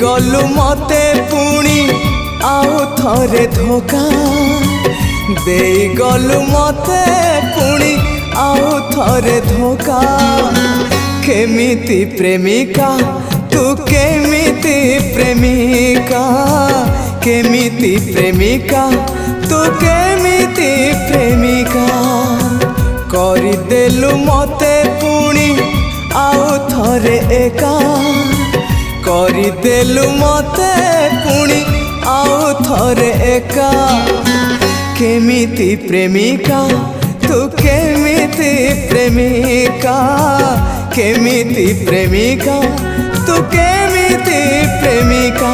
गलु मते पुणी आउ थरे धोखा दे गलु मते पुणी आउ थरे धोखा केमिति प्रेमिका तू केमिति प्रेमिका केमिति प्रेमिका तू केमिति प्रेमिका करदेलु मते पुणी आउ थरे एका करदेलु मते पुणी आउ थरे एका केमिति प्रेमिका तू केमिति प्रेमिका केमिति प्रेमिका तू केमिति प्रेमिका।